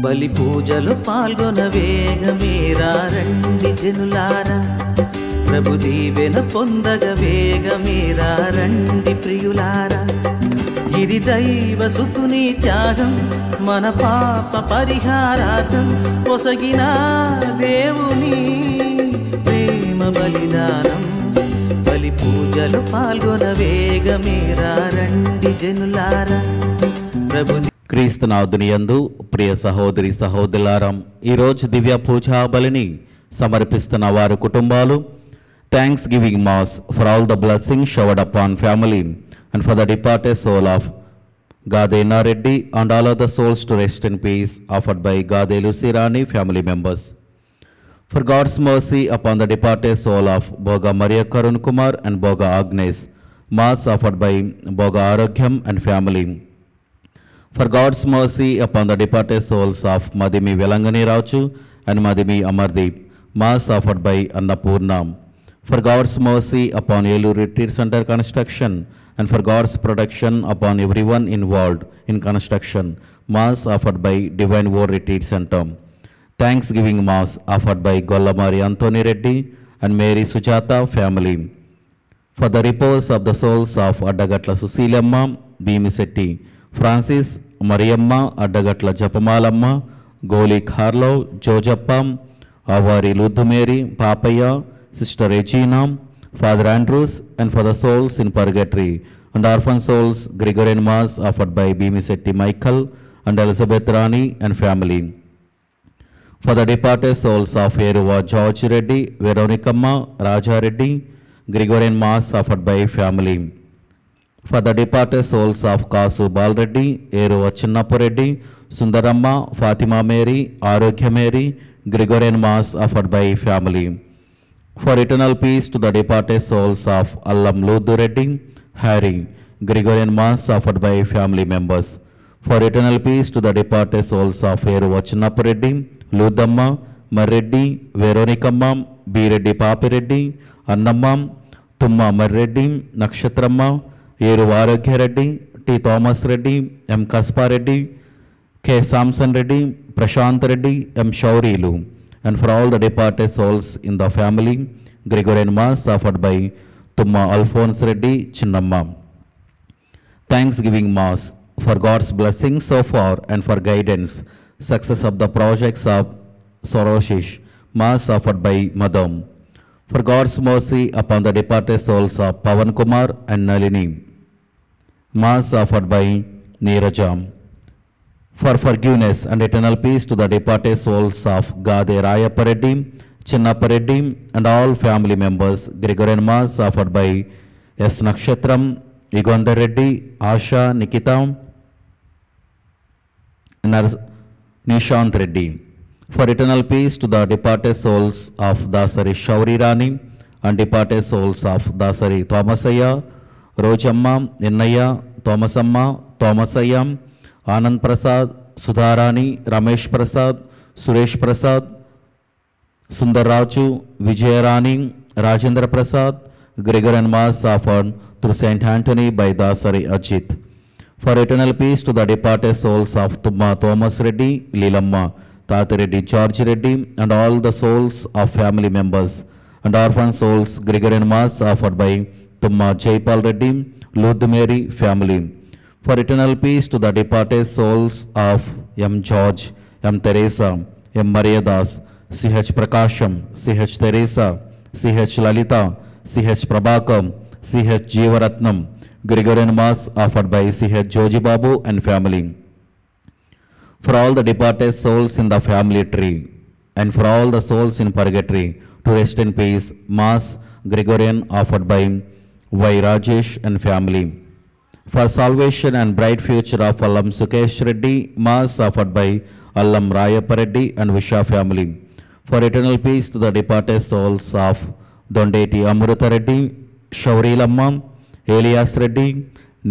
బలి పూజలు పాల్గొన వేగమేరా రండి జనులారా, ప్రభు దీవెన పొందగ వేగమేరా రండి ప్రియులారా. ఇది దైవ సుతుని త్యాగం, మన పాప పరిహారార్థం పొసగిన దేవుని ప్రేమ బలిదానం. బలి పూజలు పాల్గొన వేగమేరా రండి జనులారా, ప్రభు క్రీస్తునాథుని యందు ప్రియ సహోదరి సహోదరులారా, ఈరోజు దివ్య పూజా బలిని సమర్పిస్తున్న వారి కుటుంబాలు thanksgiving mass for all the blessings showered upon family and for the departed soul of Gade Nareddy and all other souls to rest in peace offered by Gade Lucirani family members. For God's mercy upon the departed soul of Boga Maria Karun Kumar and Boga Agnes, mass offered by Boga Arogyam and family. For God's mercy upon the departed souls of Madhimi Velangani Rauchu and Madhimi Amardeep, mass offered by Annapurna. For God's mercy upon Yelu Retreat Center construction and for God's protection upon everyone involved in construction, mass offered by Divine War Retreat Center. Thanksgiving mass offered by Gollamari Anthony Reddy and Mary Sujata family. For the repose of the souls of Addagatla Susilamma, Bimisetti, Francis, Mariamma, Addagatla Japamalama, Goli Kharlo, Jojappa, Avari Ludumeri, Papaya, Sister Regina, Father Andrews, and for the souls in purgatory and orphan souls, Gregorian mass offered by Bimisetti Michael and Elizabeth Rani and family. For the departed souls of Eruva George Reddy, Veronicamma, Raja Reddy, Gregorian mass offered by family. For the departed souls of Kasu Bal Reddy, Eruva Chinnappu Reddy, Sundaramma, Fatima Mary, Arogya Mary, Gregorian mass offered by family. For eternal peace to the departed souls of Allam Ludu Reddy, Harry, Gregorian mass offered by family members. For eternal peace to the departed souls of Eruva Chinnappu Reddy, Ludamma, Marreddy, Veronicamma, B. Reddy Papi Reddy, Annamma, Tumma Marreddy, Nakshatramma, Eruva Arogya Reddy, T. Thomas Reddy, M. Kaspa Reddy, K. Samson Reddy, Prashant Reddy, M. Shaurilu. And for all the departed souls in the family, Gregorian mass offered by Tumma Alphonse Reddy, Chinnamma. Thanksgiving mass for God's blessings so far and for guidance, success of the projects of Soroshish, mass offered by Madam. For God's mercy upon the departed souls of Pavan Kumar and Nalini, mass offered by Neerajam. For forgiveness and eternal peace to the departed souls of Gade Rayappa Reddy, Chinnappa Reddy and all family members, Gregorian mass offered by S. Nakshatram, Igondar Reddy, Asha, Nikita, and Nishant Reddy. For eternal peace to the departed souls of Dasari Shauri Rani and departed souls of Dasari Thomasaya, Rojamma, Innaya, Thomasamma, Thomasaya, Anand Prasad, Sudharani, Ramesh Prasad, Suresh Prasad, Sundar Raju, Vijayarani, Rajendra Prasad, Gregorian mass offered through Saint Anthony by Dasari Ajit. For eternal peace to the departed souls of Tumma Thomas Reddy, Lilamma, Tata Reddy, George Reddy and all the souls of family members and orphan souls, Gregorian mass offered by Tumma Jaipal Reddy, Ludumeri family. For eternal peace to the departed souls of M. George, M. Teresa, M. Mariadas, C.H. Prakasham, C.H. Teresa, C.H. Lalita, C.H. Prabhakam, C.H. Jeevaratnam, Gregorian mass offered by C.H. Joji Babu and family. For all the departed souls in the family tree and for all the souls in purgatory to rest in peace, mass Gregorian offered by Y. Rajesh and family. For salvation and bright future of Allam Sukesh Reddy, mass offered by Allam Rayappa Reddy and Visha family. For eternal peace to the departed souls of Dondeti Amrutha Reddy, Shourilamma, Elias Reddy,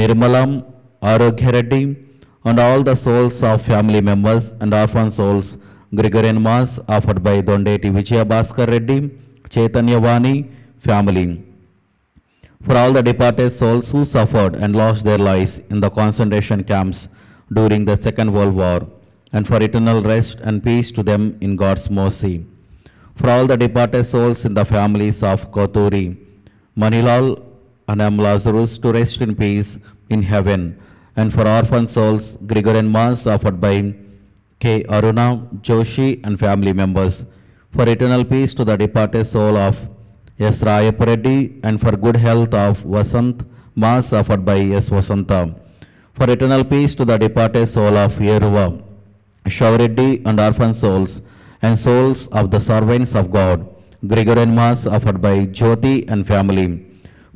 Nirmalam, Arogya Reddy, and all the souls of family members and orphan souls Gregorian Mass offered by Dondeti Vijaya Bhaskar Reddy, Chaitanya Vani family. For all the departed souls who suffered and lost their lives in the concentration camps during the Second World War, and for eternal rest and peace to them in God's mercy. For all the departed souls in the families of Koturi, Manilal and M. Lazarus to rest in peace in heaven, and for orphan souls, Gregorian Mass offered by K. Aruna, Joshi and family members, for eternal peace to the departed soul of S. Rayapareddy, and for good health of Vasant, Mass offered by S. Vasanta, for eternal peace to the departed soul of Yeruva, Shavareddy and orphan souls, and souls of the servants of God, Gregorian Mass offered by Jyoti and family,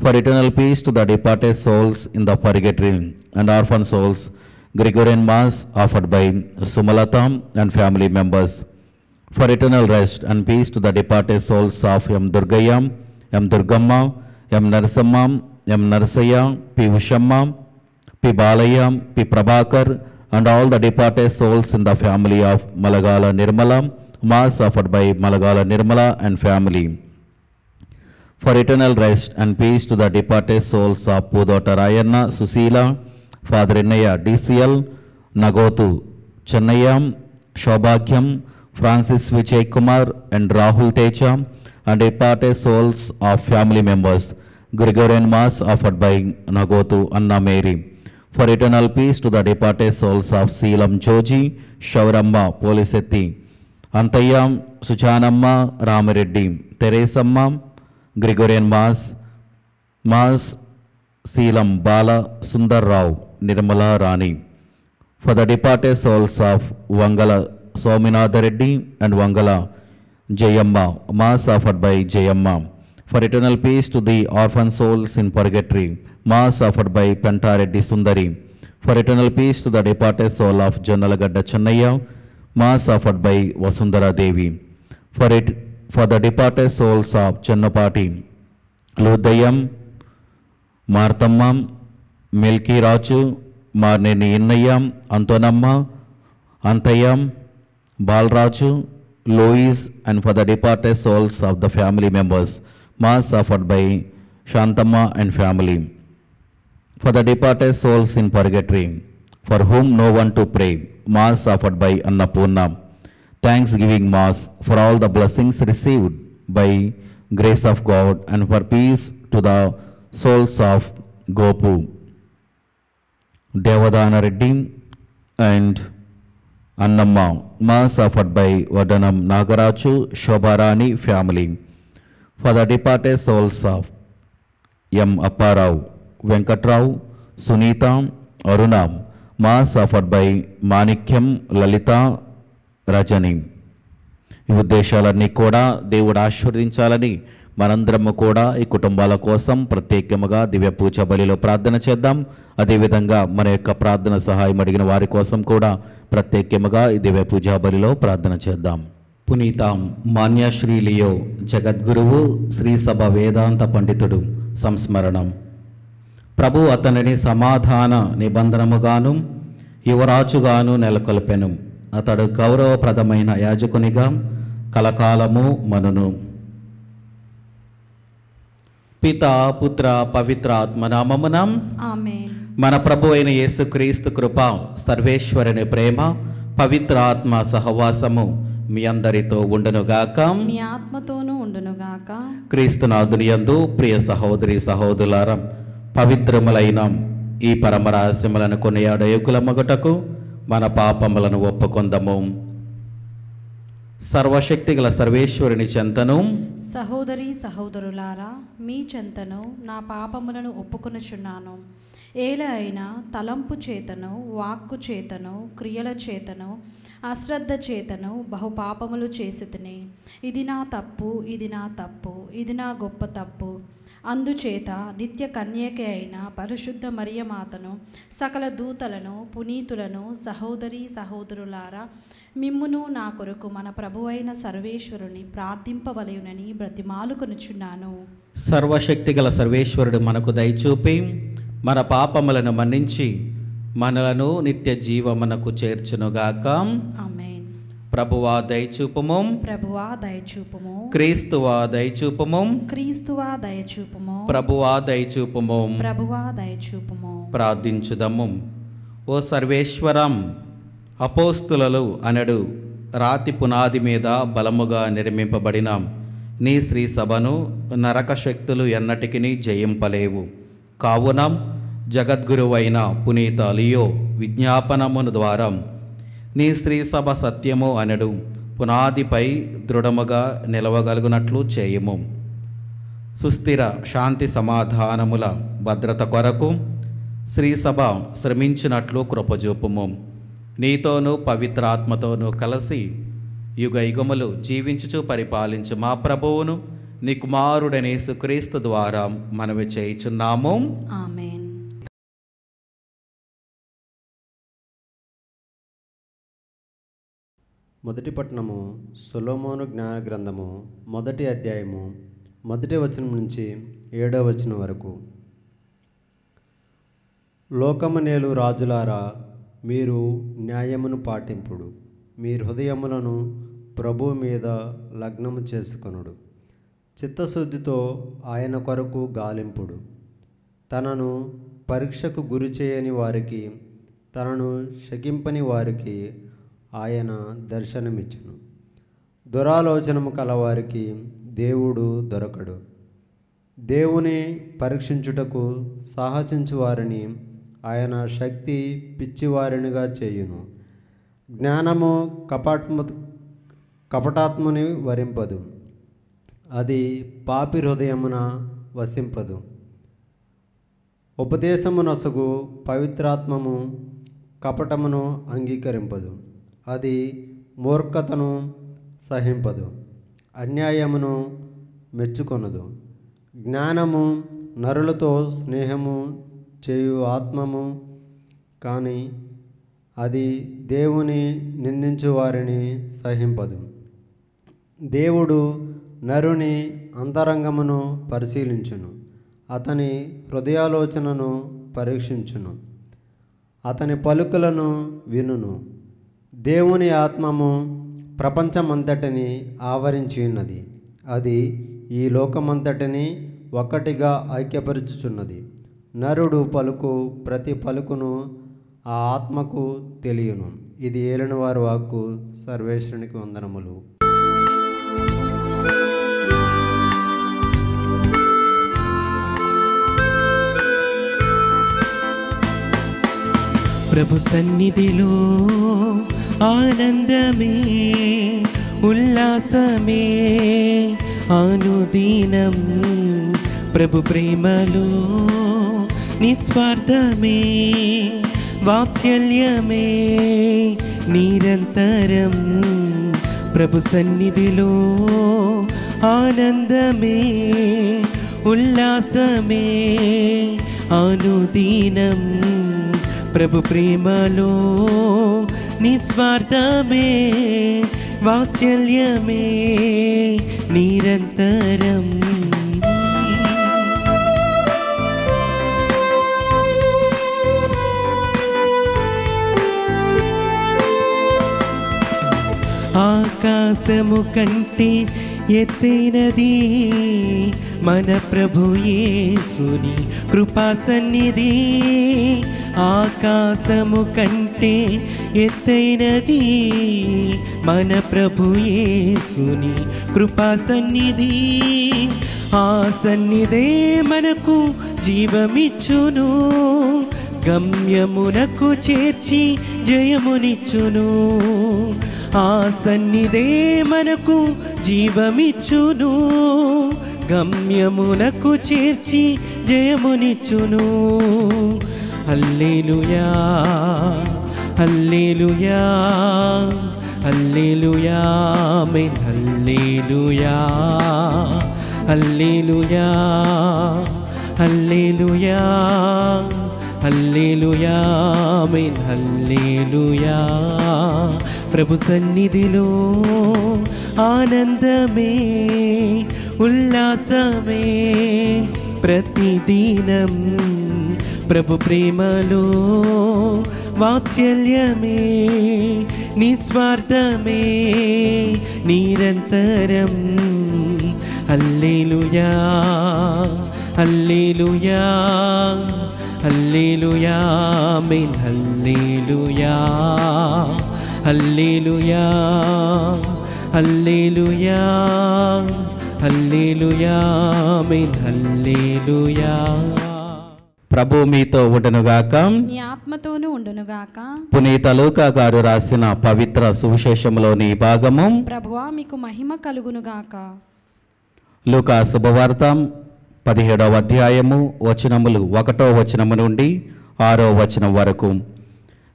for eternal peace to the departed souls in the purgatory and orphan souls, Gregorian Mass offered by Sumalatam and family members, for eternal rest and peace to the departed souls of M. Durgayam, M. Durgamma, M. Narasamma, M. Narasaya, P. Ushamma, P. Balayam, P. Prabhakar, and all the departed souls in the family of Malagala Nirmala, Mass offered by Malagala Nirmala and family. For eternal rest and peace to the departed souls of Pudota Rayana, Susila, Father Innaya, DCL, Nagotu, Chennayam, Shobhakyam, Francis Vijay Kumar and Rahul Teja, and departed souls of family members, Gregorian Mass offered by Nagotu Anna Mary. For eternal peace to the departed souls of Seelam Joji, Shauramma, Polisetti, Antayam, Suchanamma, Ramareddy, Teresamma, Gregorian Mass, Mass, Seelam Bala, Sundar Rao, Nirmala Rani. For the departed souls of Vangala Sominatha Reddy and Vangala Jayamma, Mass offered by Jayamma. For eternal peace to the orphan souls in purgatory, Mass offered by Pentareddy Sundari. For eternal peace to the departed soul of Jannalagadda Chennaya, Mass offered by Vasundhara Devi. For the departed souls of Chennapati, Ludayam, Marthammam, Milki Raju, Marneni Innayam, Antonamma, Antayam, Balraju, Louis, and for the departed souls of the family members, Mass offered by Shantamma and family. For the departed souls in purgatory, for whom no one to pray, Mass offered by Annapurna. Thanksgiving Mass for all the blessings received by grace of God, and for peace to the souls of Gopu, Devadana Reddy and Annamma, Mass offered by Vadanam Nagaraju, Shobharani family. For the departed souls of M. Apparao, Venkatrao, Sunita, Aruna, Mass offered by Manikyam, Lalita, Rajani. ఈ ఉద్దేశాలన్నీ కూడా దేవుడు ఆశీర్వదించాలని మనందరము కూడా ఈ కుటుంబాల కోసం ప్రత్యేకముగా దివ్య పూజ బలిలో ప్రార్థన చేద్దాం. అదేవిధంగా మన యొక్క ప్రార్థన సహాయం అడిగిన వారి కోసం కూడా ప్రత్యేకముగా ఈ దివ్య పూజా బలిలో ప్రార్థన చేద్దాం. పునీత మాన్యశ్రీ లియో జగద్గురువు శ్రీ సభ వేదాంత పండితుడు సంస్మరణం. ప్రభు అతనిని సమాధాన నిబంధనముగాను యువరాజుగాను నెలకొల్పెను. అతడు గౌరవప్రదమైన యాజకునిగా కలకాలము మనును. పితా పుత్ర పవిత్ర ఆత్మనామమున ఆమేన్. మన ప్రభు అయిన యేసుక్రీస్తు కృప, సర్వేశ్వరుని ప్రేమ, పవిత్ర ఆత్మ సహవాసము మీ అందరితో ఉండునుగాక. మీ ఆత్మతోనూ ఉండునుగాక. క్రీస్తునాథుని యందు ప్రియ సహోదరి సహోదరులారా, పవిత్రములైన ఈ పరమరహస్యములను కొనియాడ యోగ్యులమగుటకు మన పాపములను ఒప్పుకొందము. సర్వశక్తి గల సర్వేశ్వరుని చెంతను, సహోదరి సహోదరులారా, మీ చెంతను నా పాపములను ఒప్పుకొనుచున్నాను. ఏల అయినా తలంపు చేతను, వాక్కు చేతను, క్రియల చేతను, అశ్రద్ధ చేతను బహుపాపములు చేసుతుని. ఇది నా తప్పు, ఇది నా తప్పు, ఇది నా గొప్ప తప్పు. అందుచేత నిత్య కన్యక అయిన పరిశుద్ధ మరియమాతను, సకల దూతలను, పునీతులను, సహోదరి సహోదరులారా, మిమ్మును నా కొరకు మన ప్రభువైన సర్వేశ్వరుని ప్రార్థింపవలయునని బ్రతిమాలుకొనుచున్నాను. సర్వశక్తిగల సర్వేశ్వరుడు మనకు దయచూపి మన పాపములను మన్నించి మనలను నిత్య జీవమునకు చేర్చునుగాక. ఆమేన్. ప్రభువా దయచూపుము, ప్రభువా దయచూపుము, క్రీస్తువా దయచూపుము, క్రీస్తువా దయచూపుము, ప్రభువా దయచూపుము. ప్రభువా దయచూపుము. ప్రార్థించుదము. ఓ సర్వేశ్వరం, అపోస్తులలు అనడు రాతి పునాది మీద బలముగా నిర్మింపబడిన నీ శ్రీ సభను నరక శక్తులు ఎన్నటికిని జయింపలేవు. కావున జగద్గురువైన పునీత లియో విజ్ఞాపనమును ద్వారా నీ శ్రీ సభ సత్యము అనడు పునాదిపై దృఢముగా నిలవగలుగునట్లు చేయము. సుస్థిర శాంతి సమాధానముల భద్రత కొరకు శ్రీసభ శ్రమించినట్లు కృపజూపుము. నీతోనూ పవిత్రాత్మతోనూ కలిసి యుగ యుగములు జీవించుచు పరిపాలించు మా ప్రభువును నీ కుమారుడైన యేసుక్రీస్తు ద్వారా మనవి చేయుచున్నాము. ఆమేన్. మొదటి పట్టణము సొలొమోను జ్ఞాన గ్రంథము 1వ అధ్యాయము 1వ వచనం నుంచి 7వ వచనం వరకు. లోకమనేలు రాజులారా, మీరు న్యాయమును పాటింపుడు, మీ హృదయములను ప్రభు మీద లగ్నము చేసుకొనుడు. చిత్తశుద్ధితో ఆయన కొరకు గాలింపుడు. తనను పరీక్షకు గురి చేయని వారికి, తనను శకింపని వారికి ఆయన దర్శనమిచ్చును. దురాలోచనము కలవారికి దేవుడు దొరకడు. దేవుని పరీక్షించుటకు సాహసించు వారిని ఆయన శక్తి పిచ్చివారినిగా చేయును. జ్ఞానము కపటాత్ముని వరింపదు, అది పాపి హృదయమున వసింపదు. ఉపదేశము నొసగు పవిత్రాత్మము కపటమును అంగీకరింపదు, అది మూర్ఖతను సహింపదు, అన్యాయమును మెచ్చుకొనదు. జ్ఞానము నరులతో స్నేహము చేయు ఆత్మము, కానీ అది దేవుని నిందించు వారిని సహింపదు. దేవుడు నరుని అంతరంగమును పరిశీలించును, అతని హృదయాలోచనను పరీక్షించును, అతని పలుకులను వినును. దేవుని ఆత్మము ప్రపంచమంతటిని ఆవరించి ఉన్నది, అది ఈ లోకమంతటిని ఒక్కటిగా ఐక్యపరుచుచున్నది. నరుడు పలుకు ప్రతి పలుకును ఆ ఆత్మకు తెలియను. ఇది ఏలినవారి వాక్కు. సర్వేశ్వరునికి వందనములు. ప్రభు సన్నిధిలో ఆనందమే, ఉల్లాసమే అనుదినం. ప్రభు ప్రేమలో నిస్వార్థమే, వాత్సల్యమే నిరంతరం. ప్రభు సన్నిధిలో ఆనందమే, ఉల్లాసమే అనుదినం. ప్రభు ప్రేమలో నిస్వార్థమే, వాత్సల్యమే నిరంతరం. ఆకాశము కంటే ఎత్తైనది మన ప్రభు యేసుని కృపా సన్నిధి. ఆకాశము కంటే ఎత్తైనది మన ప్రభు యేసుని కృపా సన్నిధి. ఆ సన్నిధే మనకు జీవమిచ్చును, గమ్యమునకు చేర్చి జయమునిచ్చును. ఆ సన్నిధే మనకు జీవమిచ్చును, గమ్యమునకు చేర్చి జయమునిచ్చును. హల్లెలూయా, హల్లెలూయా హల్లెలూయా ఆమేన్ హల్లెలూయా హల్లెలూయా హల్లెలూయా హల్లెలూయా ఆమేన్ హల్లెలూయా ప్రభు సన్నిధిలో ఆనందమే ఉల్లాసమే ప్రతిదినం ప్రభు ప్రేమలో వాత్సల్యమే నిస్వార్థమే నిరంతరం హల్లెలూయా హల్లెలూయా హల్లెలూయా ఆమేన్ హల్లెలూయా హల్లెలూయా హల్లెలూయా హల్లెలూయా ఆమేన్ హల్లెలూయా. ప్రభు మీతో ఉండునుగాక. నీ ఆత్మతోనూ ఉండునుగాక. పునీత లూకా గారు రాసిన పవిత్ర సువిశేషంలోని భాగము. ప్రభువా మీకు మహిమ కలుగునుగాక. లూకా శుభవార్త 17వ అధ్యాయము వచనములు 1వ వచనము నుండి 6వ వచనం వరకు.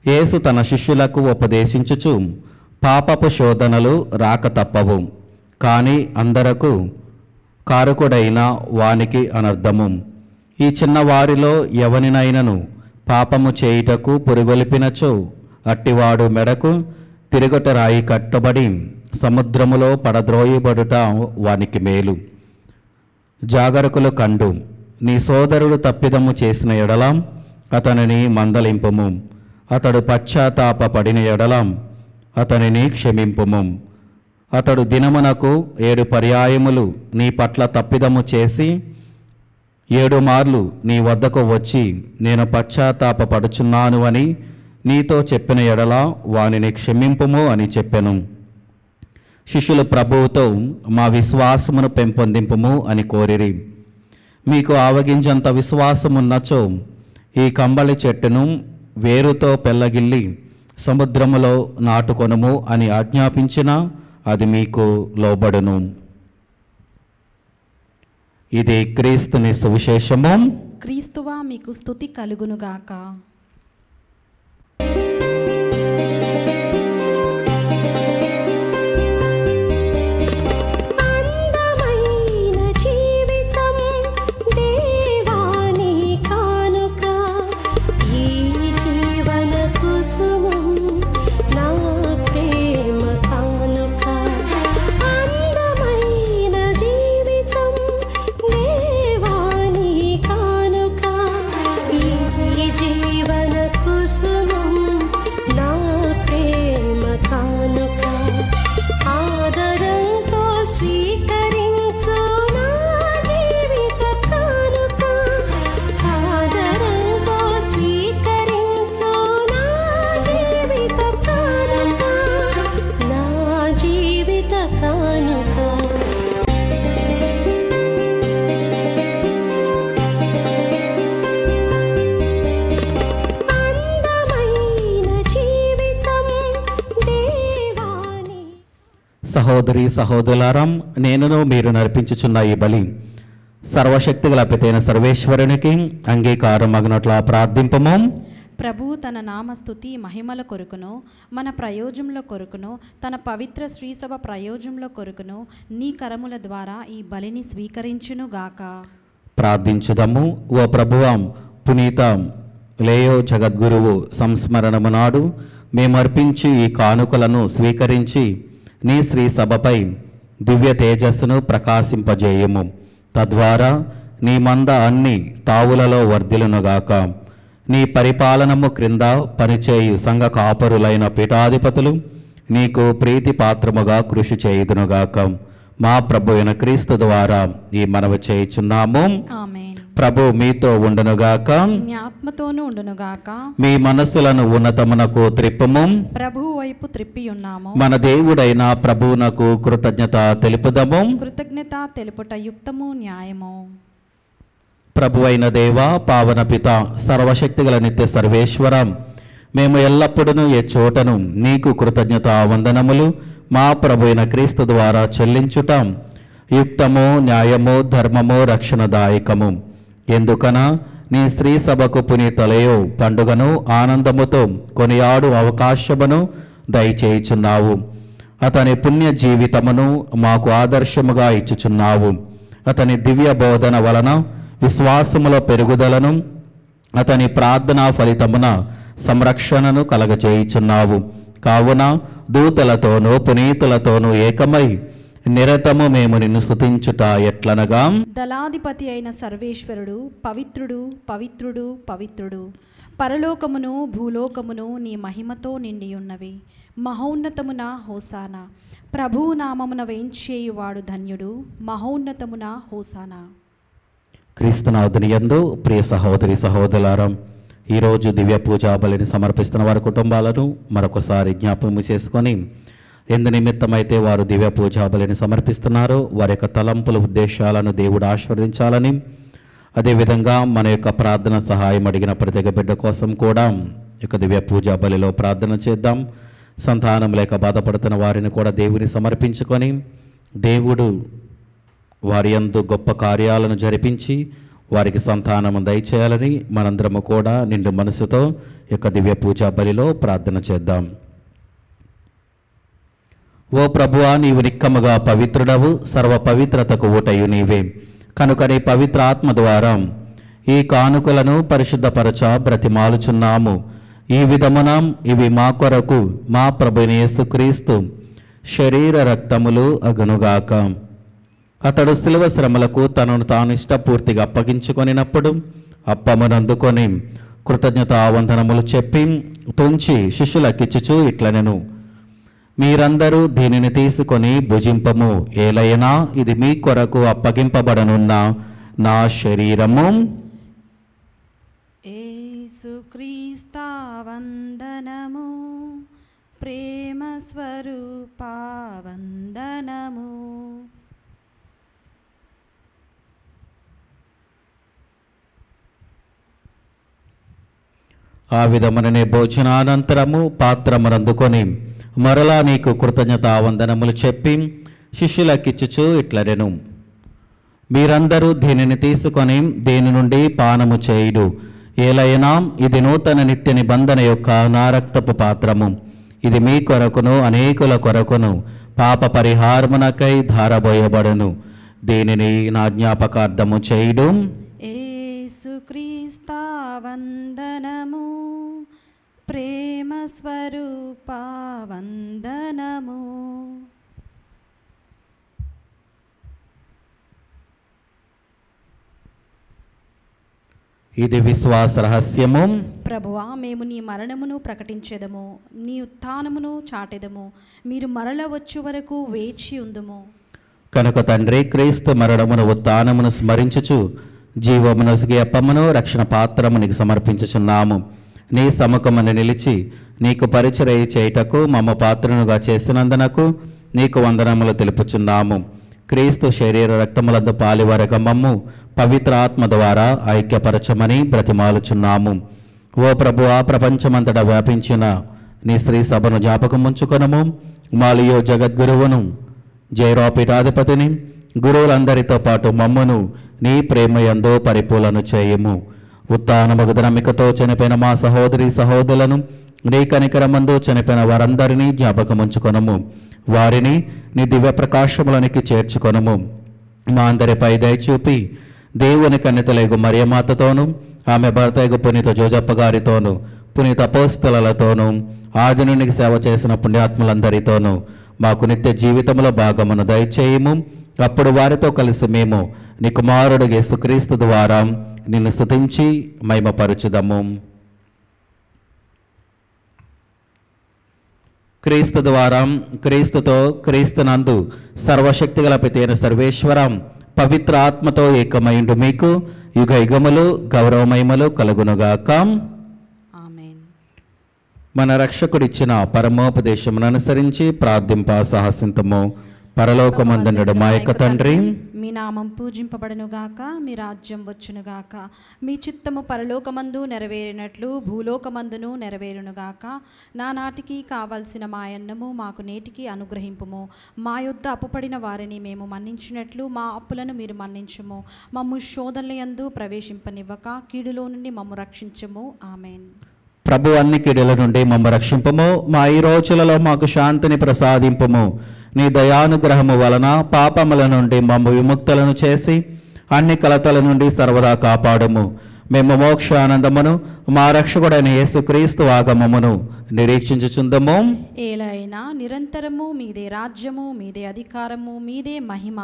యేసు తన శిష్యులకు ఉపదేశించుచు, పాపపు శోధనలు రాక తప్పవు, కానీ అందరకు కారకుడైన వానికి అనర్థము. ఈ చిన్నవారిలో ఎవనినైనను పాపము చేయుటకు పురుగొలిపినచో అట్టివాడు మెడకు తిరుగట రాయి కట్టబడి సముద్రములో పడద్రోయబడుట వానికి మేలు. జాగరకులు కండు, నీ సోదరుడు తప్పిదము చేసిన ఎడల అతనిని మందలింపుము, అతడు పశ్చాత్తాప పడిన ఎడల అతనిని క్షమింపుము. అతడు దినమునకు 7 పర్యాయములు నీ పట్ల తప్పిదము చేసి 7 మార్లు నీ వద్దకు వచ్చి నేను పశ్చాత్తాప పడుచున్నాను అని నీతో చెప్పిన ఎడల వానిని క్షమింపుము అని చెప్పెను. శిష్యులు ప్రభువుతో, మా విశ్వాసమును పెంపొందింపుము అని కోరిరి. మీకు ఆవగింజంత విశ్వాసమున్నచో ఈ కంబళి చెట్టును వేరుతో పెళ్ళగిల్లి సముద్రములో నాటుకొనుము అని ఆజ్ఞాపించినా అది మీకు లోబడును. ఇది క్రీస్తుని సువిశేషము. క్రీస్తువా మీకు స్తుతి కలుగునుగాక. సహోదరి సహోదరులారం, నేనును మీరు నడిపించుచున్న ఈ బలి సర్వశక్తిగల పితైన సర్వేశ్వరునికి అంగీకారం అగినట్లా ప్రార్థింపము. ప్రభువు తన నామస్తుతి మహిమల కొరకును మన ప్రయోజనంలో కొరకును తన పవిత్ర శ్రీసభ ప్రయోజనంలో కొరకును నీ కరముల ద్వారా ఈ బలిని స్వీకరించునుగాక. ప్రార్థించుదము. ఓ ప్రభువాం, పునీత లేయో జగద్గురువు సంస్మరణము నాడు మేమర్పించి ఈ కానుకలను స్వీకరించి నీ శ్రీ సభపై దివ్య తేజస్సును ప్రకాశింపజేయము. తద్వారా నీ మంద అన్ని తావులలో వర్ధిలునుగాక. నీ పరిపాలనము క్రింద పనిచేయు సంఘ కాపరులైన పీఠాధిపతులు నీకు ప్రీతి పాత్రముగా కృషి చేయుదునుగాక. మా ప్రభు అయిన క్రీస్తు ద్వారా ఈ మనవి చేయుచున్నాము. ఆమేన్. ప్రభు మీతో ఉండునుగాక. మీ ఆత్మతోనూ ఉండునుగాక. మీ మనస్సులను ఉన్నతమునకు త్రిప్పుము. ప్రభువు వైపు త్రిప్పి ఉన్నాము. మన దేవుడైన ప్రభువునకు కృతజ్ఞత తెలుపుదము. కృతజ్ఞత తెలుపుట యుక్తము న్యాయము. ప్రభు అయిన దేవ, పావన పిత, సర్వశక్తిగల నిత్య సర్వేశ్వరం, మేము ఎల్లప్పుడూ ఏ చోటను నీకు కృతజ్ఞత వందనములు మా ప్రభు అయిన క్రీస్తు ద్వారా చెల్లించుట యుక్తము, న్యాయము, ధర్మము, రక్షణదాయకము. ఎందుకన నీ స్త్రీ సభకు పునీతలయో పండుగను ఆనందముతో కొనియాడు అవకాశమును దయచేయుచున్నావు. అతని పుణ్య జీవితమును మాకు ఆదర్శముగా ఇచ్చుచున్నావు. అతని దివ్య బోధన వలన విశ్వాసములో పెరుగుదలను, అతని ప్రార్థనా ఫలితమున సంరక్షణను కలగజేయుచున్నావు. కావున దూతలతోనూ పునీతులతోనూ ఏకమై నిరతము మేము నిన్ను స్తుతించుట ఎట్లనగా, దళాధిపతి అయిన సర్వేశ్వరుడు పవిత్రుడు పవిత్రుడు పవిత్రుడు, పరలోకమును భూలోకమును నీ మహిమతో నిండి ఉన్నవి. మహోన్నతమున హోసానా, ప్రభువు నామమున వేంచేయువాడు ధన్యుడు. మహోన్నతమున హోసానా. క్రీస్తునాథుని యందు ప్రియ సహోదరి సహోదరులారా, ఈరోజు దివ్య పూజా బలిని సమర్పిస్తున్న వారి కుటుంబాలను మరొకసారి జ్ఞాపకం చేసుకొని, ఎందు నిమిత్తమైతే వారు దివ్య పూజా బలిని సమర్పిస్తున్నారో వారి యొక్క తలంపుల ఉద్దేశాలను దేవుడు ఆశీర్వదించాలని, అదేవిధంగా మన యొక్క ప్రార్థన సహాయం అడిగిన ప్రతి ఒక్క బిడ్డ కోసం కూడా యొక్క దివ్య పూజా బలిలో ప్రార్థన చేద్దాం. సంతానం లేక బాధపడుతున్న వారిని కూడా దేవుని సమర్పించుకొని, దేవుడు వారి యందు గొప్ప కార్యాలను జరిపించి వారికి సంతానము దయచేయాలని మనందరము కూడా నిండు మనసుతో యొక్క దివ్య పూజా బలిలో ప్రార్థన చేద్దాం. ఓ ప్రభువా, నీవు నిక్కముగా పవిత్రుడవు, సర్వ పవిత్రతకు ఊటయు నీవే. కనుక నీ పవిత్ర ఆత్మ ద్వారా ఈ కానుకలను పరిశుద్ధపరచ బ్రతిమాలుచున్నాము. ఈ విధమున ఇవి మా కొరకు మా ప్రభువైన యేసుక్రీస్తు శరీర రక్తములు అగునుగాక. అతడు శిలువ శ్రమలకు తనను తాను ఇష్టపూర్తిగా అప్పగించుకొనినప్పుడు అప్పమునందుకొని కృతజ్ఞతావందనములు చెప్పి తుంచి శిష్యులకిచ్చుచు ఇట్లనెను, మీరందరూ దీనిని తీసుకొని భుజింపము. ఏలైనా ఇది మీ కొరకు అప్పగింపబడనున్న నా శరీరము. యేసుక్రీస్తా వందనము, ప్రేమ స్వరూపా వందనము. ఆ విధముననే భోజనానంతరము పాత్రమునందుకొని మరలా నీకు కృతజ్ఞతావందనములు చెప్పి శిష్యులకిచ్చుచు ఇట్లనెను, మీరందరూ దీనిని తీసుకొని దీని నుండి పానము చేయుడు. ఏలైనా ఇది నూతన నిత్య నిబంధన యొక్క నా రక్తపు పాత్రము. ఇది మీ కొరకును అనేకుల కొరకును పాప పరిహారమునకై ధారబోయబడును. దీనిని నా జ్ఞాపకార్థము చేయుడు. యేసుక్రీస్తా వందనము, ప్రేమ స్వరూపా వందనము. ఇది విశ్వాస రహస్యము. ప్రభువా, మేము నీ మరణమును ప్రకటించెదము, నీ ఉత్థానమును చాటెదము. మీరు మరల వచ్చు వరకు వేచి ఉందుము. కనుక తండ్రి, క్రీస్తు మరణమును ఉత్థానమును స్మరించుచు జీవమునొసగి అప్పమును రక్షణ పాత్రము నీకు సమర్పించుచున్నాము. నీ సముఖమును నిలిచి నీకు పరిచర్య చేయుటకు మమ్మ పాత్రనుగా చేసినందునకు నీకు వందనములు తెలుపుచున్నాము. క్రీస్తు శరీర రక్తములందు పాలివరగ మమ్ము పవిత్ర ఆత్మ ద్వారా ఐక్యపరచమని బ్రతిమాలుచున్నాము. ఓ ప్రభువా, ప్రపంచమంతటా వ్యాపించిన నీ శ్రీ సభను జ్ఞాపకం ఉంచుకొనము. మాలియో జగద్గురువును, జైరాపీఠాధిపతిని, గురువులందరితో పాటు మమ్మును నీ ప్రేమయందు పరిపూలను చేయము. ఉత్థానమగు నమ్మికతో చనిపోయిన మా సహోదరి సహోదరులను, నీ కనికరమందు చనిపోయిన వారందరినీ జ్ఞాపకం ఉంచుకొనము. వారిని నీ దివ్య ప్రకాశములనికి చేర్చుకొనము. మా అందరిపై దయచూపి దేవుని కన్యతలేగు మరియమాతతోనూ, ఆమె భర్తయగు పునీత జోజప్ప గారితోనూ, పునీత అపోస్తలతోనూ, ఆదినునికి సేవ చేసిన పుణ్యాత్ములందరితోనూ మాకు నిత్య జీవితంలో భాగమును దయచేయము. అప్పుడు వారితో కలిసి మేము నీ కుమారుడు యేసుక్రీస్తు ద్వారా నిన్ను స్తుతించి మహిమపరచుదము. క్రీస్తు ద్వారా, క్రీస్తుతో, క్రీస్తునందు సర్వశక్తిగల పితైన సర్వేశ్వరం పవిత్ర ఆత్మతో ఏకమైండు మీకు యుగ యుగములు గౌరవమహిమలు కలుగునుగాక. ఆమేన్. మన రక్షకుడిచ్చిన పరమోపదేశమును అనుసరించి ప్రార్థింప సాహసింతము. పరలోకమందుండు మా యొక్క తండ్రి, మీ నామం పూజింపబడునుగాక, మీ రాజ్యం వచ్చునుగాక, మీ చిత్తము పరలోకమందు నెరవేరినట్లు భూలోకమందును నెరవేరునుగాక. నానాటికి కావలసిన మాయన్నము మాకు నేటికి అనుగ్రహింపుము. మా యొద్ద అప్పుపడిన వారిని మేము మన్నించినట్లు మా అప్పులను మీరు మన్నించుము. మమ్ము శోధనల యందు ప్రవేశింపనివ్వక కీడులో నుండి మమ్ము రక్షించుము. ఆమేన్. ప్రభు అన్ని కీడుల నుండి మమ్మ రక్షింపము. మా ఈ రోజులలో మాకు శాంతిని ప్రసాదింపుము. నీ దయానుగ్రహము వలన పాపముల నుండి మమ్మ విముక్తులను చేసి అన్ని కలతల నుండి సర్వదా కాపాడుము. మేము మోక్షానందమును మా రక్షకుడైన యేసుక్రీస్తు ఆగమమును నిరీక్షించుచుందము. ఏలైనా నిరంతరము మీదే రాజ్యము, మీదే అధికారము, మీదే మహిమ.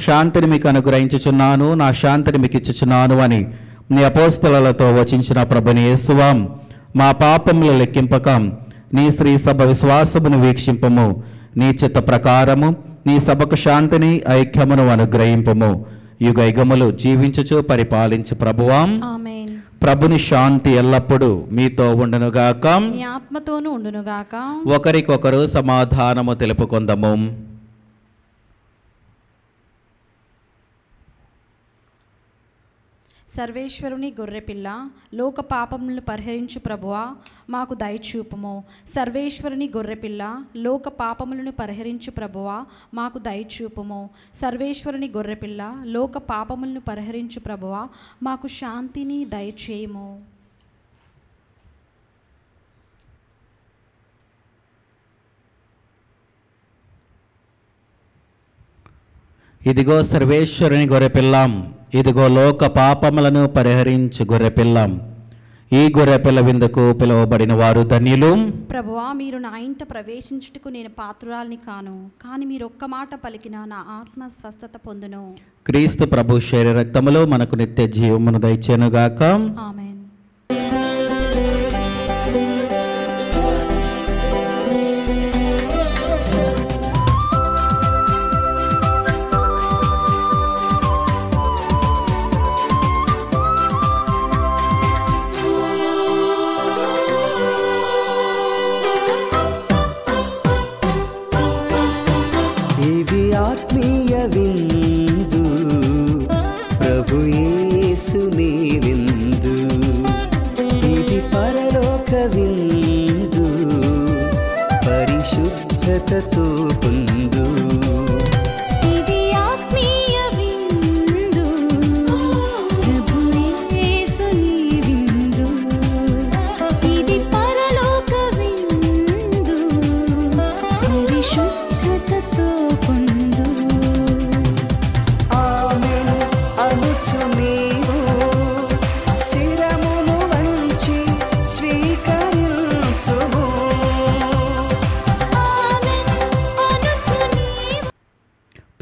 శాంతిని మీకు అనుగ్రహించుచున్నాను, నా శాంతిని మీకు ఇచ్చుచున్నాను అని నీ అపోస్తలతో వచించిన ప్రభుని యేసువాం, మా పాపములు లెక్కింపక నీ శ్రీ సభ విశ్వాసమును వీక్షింపము. నీ చిత్త ప్రకారము నీ సభకు శాంతిని ఐక్యమును అనుగ్రహింపము. యుగ యుగములు జీవించుచు పరిపాలించు ప్రభువాం. ఆమేన్. ప్రభుని శాంతి ఎల్లప్పుడూ మీతో ఉండునుగాక, మీ ఆత్మతోనూ ఉండునుగాక. ఒకరికొకరు సమాధానము తెలుపుకొందము. సర్వేశ్వరుని గొర్రెపిల్ల, లోక పాపములను పరిహరించు ప్రభువా, మాకు దయచూపుము. సర్వేశ్వరుని గొర్రెపిల్ల, లోక పాపములను పరిహరించు ప్రభువా, మాకు దయచూపుము. సర్వేశ్వరుని గొర్రెపిల్ల, లోక పాపములను పరిహరించు ప్రభువా, మాకు శాంతిని దయచేయము. ఇదిగో సర్వేశ్వరుని గొర్రెపిల్లాం, ఇదిగో లోక పాపములను పరిహరించు గొర్రెపిల్లాం. ఈ గొర్రెపిల్ల విందుకు పిలువబడిన వారు ధన్యులు. ప్రభువా, మీరు నా ఇంట ప్రవేశించుటకు నేను పాత్రురాలిని కాను, కానీ మీరు ఒక్క మాట పలికిన నా ఆత్మ స్వస్థత పొందును. క్రీస్తు ప్రభు శరీర రక్తములు మనకు నిత్య జీవమును దయచేనుగాక. ఆమేన్. ఇది ఆత్మీయ విందు, ప్రభు యేసుని విందు. ఇది పరలోక విందు, పరిశుద్ధతతో పొందు. ఇది ఆత్మీయ విందు, ప్రభు యేసుని విందు. ఇది పరలోక విందు, పరిశుద్ధతతో పొందు. ఆమేన్ అనుచు నీవు శిరమును వంచి స్వీకరించుము.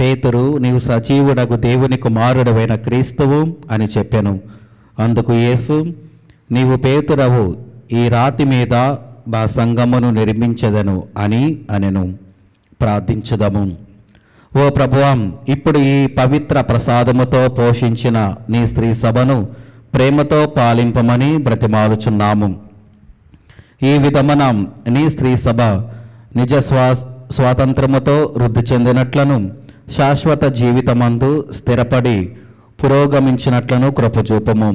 పేతురు, నీవు సజీవుడగు దేవుని కుమారుడవైన క్రీస్తువు అని చెప్పెను. అందుకు యేసు, నీవు పేతురవు, ఈ రాతి మీద మా సంఘమును నిర్మించెదను అని అనెను. ప్రార్థించుదము. ఓ ప్రభువాం, ఇప్పుడు ఈ పవిత్ర ప్రసాదముతో పోషించిన నీ స్త్రీ సభను ప్రేమతో పాలింపమని బ్రతిమాలుచున్నాము. ఈ విధమున నీ స్త్రీ సభ నిజ స్వాతంత్రముతో వృద్ధి చెందినట్లను, శాశ్వత జీవితమందు స్థిరపడి పురోగమించినట్లను కృపచూపము.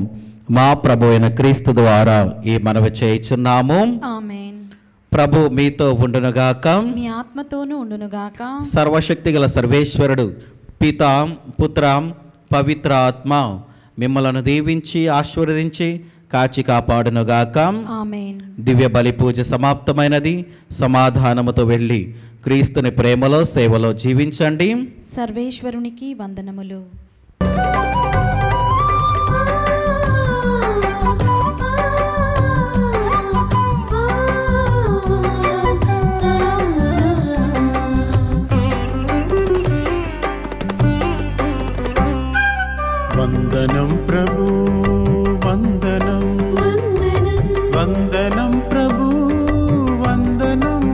మా ప్రభు అయిన క్రీస్తు ద్వారా ఈ మనవి చేయుచున్నాము. ఆమేన్. ప్రభు మీతో ఉండునుగాక. మీ ఆత్మతోనూ ఉండునుగాక. సర్వశక్తిగల సర్వేశ్వరుడు పిత, పుత్ర, పవిత్ర ఆత్మ మిమ్మలను దీవించి ఆశీర్వదించి కాచి కాపాడునుగాక. ఆమేన్. దివ్య బలి పూజ సమాప్తమైనది. సమాధానముతో వెళ్ళి క్రీస్తుని ప్రేమలో సేవలో జీవించండి. సర్వేశ్వరునికి వందనములు. వందనం ప్రభు, వందనం వందనం ప్రభు, వందనం.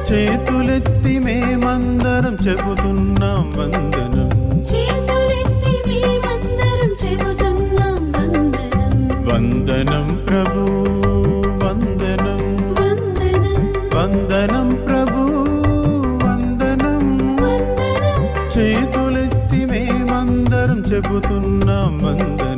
చేతులెత్తి మేమందరం చెబుతున్నాం వందనం. వందనం ప్రభు, వందనం వందనం ప్రభు, వందనం. చేతులెత్తి చెబుతున్నాం వందనం.